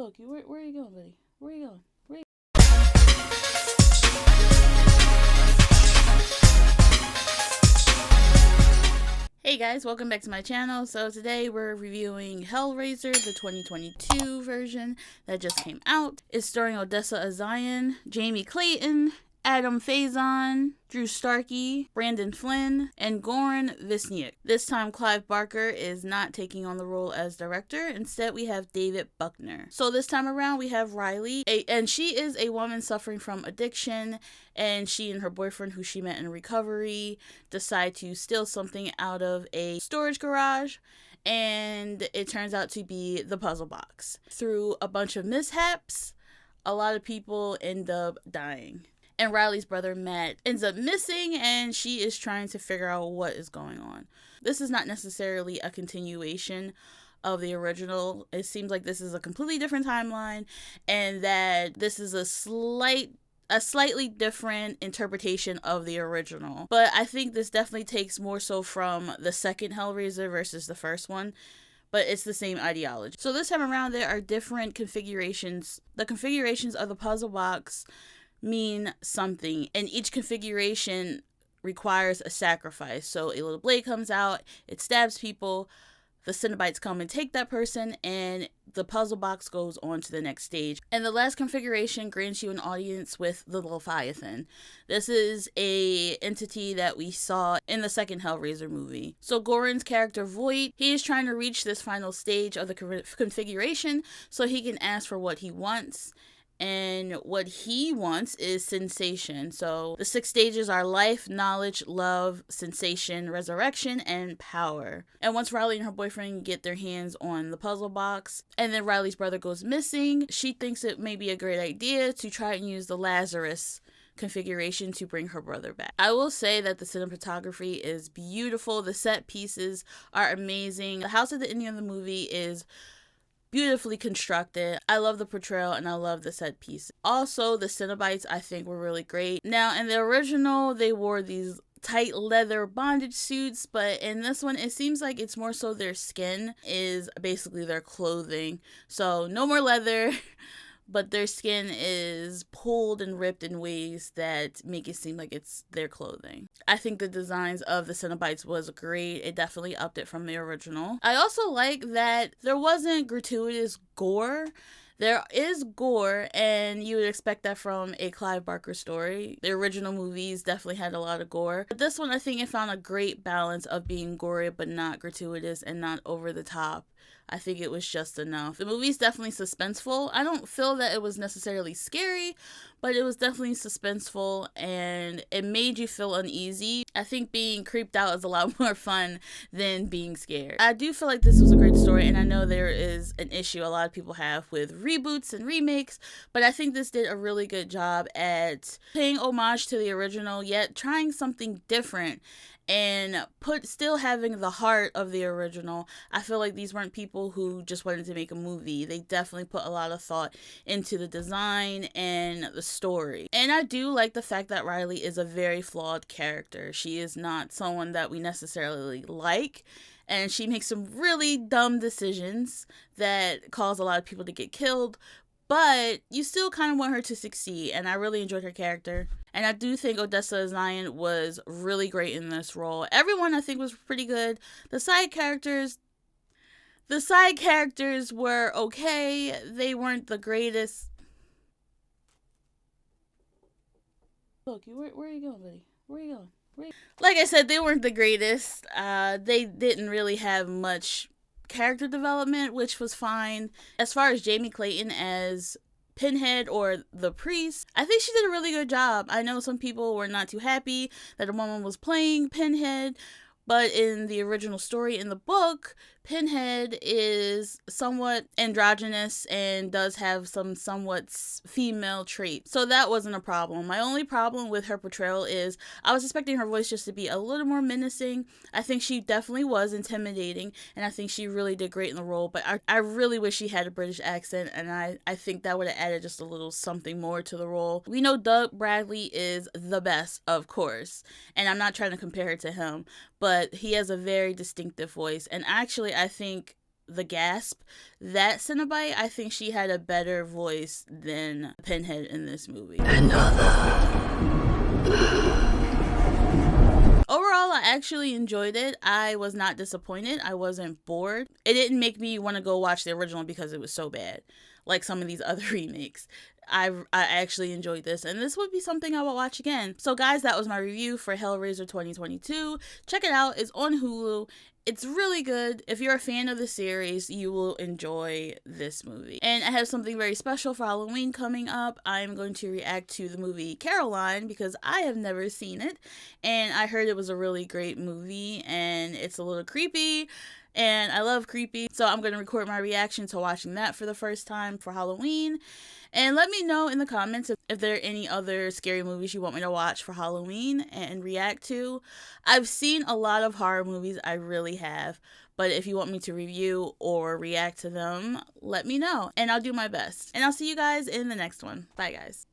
Look, where are you going, buddy? Where are you going? Hey guys, welcome back to my channel. So today we're reviewing Hellraiser, the 2022 version that just came out. It's starring Odessa Azion, Jamie Clayton, Adam Faison, Drew Starkey, Brandon Flynn, and Goran Visniuk. This time Clive Barker is not taking on the role as director. Instead, we have David Bruckner. So this time around, we have Riley, and she is a woman suffering from addiction, and she and her boyfriend, who she met in recovery, decide to steal something out of a storage garage, and it turns out to be the puzzle box. Through a bunch of mishaps, a lot of people end up dying. And Riley's brother, Matt, ends up missing, and she is trying to figure out what is going on. This is not necessarily a continuation of the original. It seems like this is a completely different timeline, and that this is a slightly different interpretation of the original. But I think this definitely takes more so from the second Hellraiser versus the first one. But it's the same ideology. So this time around, there are different configurations. The configurations of the puzzle box mean something, and each configuration requires a sacrifice. So a little blade comes out, it stabs people, the Cenobites come and take that person, and the puzzle box goes on to the next stage. And the last configuration grants you an audience with the Leviathan. This is a entity that we saw in the second Hellraiser movie. So Goran's character Voight, he is trying to reach this final stage of the configuration so he can ask for what he wants. And what he wants is sensation. So the 6 stages are life, knowledge, love, sensation, resurrection, and power. And once Riley and her boyfriend get their hands on the puzzle box, and then Riley's brother goes missing, she thinks it may be a great idea to try and use the Lazarus configuration to bring her brother back. I will say that the cinematography is beautiful. The set pieces are amazing. The house at the ending of the movie is beautifully constructed. I love the portrayal and I love the set piece. Also, the Cenobites I think were really great. Now, in the original, they wore these tight leather bondage suits, but in this one, it seems like it's more so their skin is basically their clothing. So no more leather, but their skin is pulled and ripped in ways that make it seem like it's their clothing. I think the designs of the Cenobites was great. It definitely upped it from the original. I also like that there wasn't gratuitous gore. There is gore, and you would expect that from a Clive Barker story. The original movies definitely had a lot of gore. But this one, I think it found a great balance of being gory but not gratuitous and not over the top. I think it was just enough. The movie's definitely suspenseful. I don't feel that it was necessarily scary, but it was definitely suspenseful, and it made you feel uneasy. I think being creeped out is a lot more fun than being scared. I do feel like this was a great story, and I know there is an issue a lot of people have with reboots and remakes, but I think this did a really good job at paying homage to the original, yet trying something different and still having the heart of the original. I feel like these weren't people who just wanted to make a movie. They definitely put a lot of thought into the design and the story. And I do like the fact that Riley is a very flawed character. She is not someone that we necessarily like, and she makes some really dumb decisions that cause a lot of people to get killed, but you still kind of want her to succeed, and I really enjoyed her character. And I do think Odessa Azion was really great in this role. Everyone I think was pretty good. The side characters were okay. They weren't the greatest. Look, where are you going, buddy? Where are you going? Like I said, they weren't the greatest. They didn't really have much character development, which was fine. As far as Jamie Clayton as Pinhead or the priest, I think she did a really good job. I know some people were not too happy that a woman was playing Pinhead, but in the original story in the book, Pinhead is somewhat androgynous and does have some somewhat female traits. So that wasn't a problem. My only problem with her portrayal is I was expecting her voice just to be a little more menacing. I think she definitely was intimidating, and I think she really did great in the role, but I really wish she had a British accent, and I think that would have added just a little something more to the role. We know Doug Bradley is the best, of course, and I'm not trying to compare her to him, but he has a very distinctive voice, and actually I think the Gasp, that Cenobite, I think she had a better voice than Pinhead in this movie. Overall, I actually enjoyed it. I was not disappointed. I wasn't bored. It didn't make me want to go watch the original because it was so bad, like some of these other remakes. I actually enjoyed this, and this would be something I will watch again. So guys, that was my review for Hellraiser 2022. Check it out. It's on Hulu. It's really good. If you're a fan of the series, you will enjoy this movie. And I have something very special for Halloween coming up. I'm going to react to the movie Caroline because I have never seen it, and I heard it was a really great movie, and it's a little creepy, and I love creepy. So I'm going to record my reaction to watching that for the first time for Halloween. And let me know in the comments if there are any other scary movies you want me to watch for Halloween and react to. I've seen a lot of horror movies, I really have. But if you want me to review or react to them, let me know. And I'll do my best. And I'll see you guys in the next one. Bye, guys.